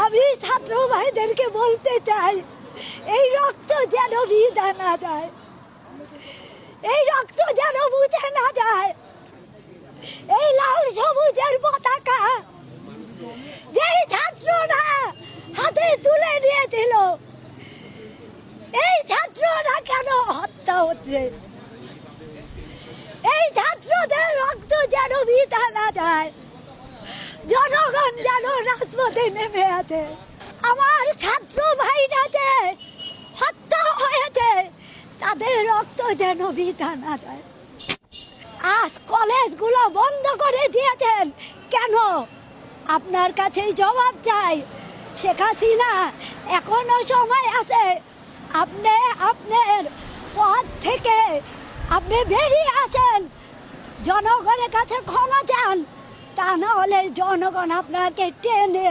আমি ছাত্র ভাইদেরকে বলতে চাই, এই রক্ত যেন ভিজা না যায়, এই রক্ত যেন মুছে না যায়। এই লাল সবুজের পতাকা যেই ছাত্ররা হাতে তুলে নিয়েছিল, এই ছাত্ররা কেন হত্যা হচ্ছে? এই ছাত্রদের রক্ত যেন ভিজা না যায়, জনগণ যেন রাজপথে নেমে আছে। আমার ছাত্র ভাইরা যে হত্যা হয়েছে, তাদের রক্ত যেন ভিজা না যায়। আজ কলেজগুলো বন্ধ করে দিয়েছেন কেন? আপনার কাছেই জবাব চাই। শেখ হাসিনা, এখনো সময় আছে, আপনি আপনার পদ থেকে আপনি বেরিয়ে আসেন, জনগণের কাছে ক্ষমা চান, তা না হলে জনগণ আপনাকে টেনে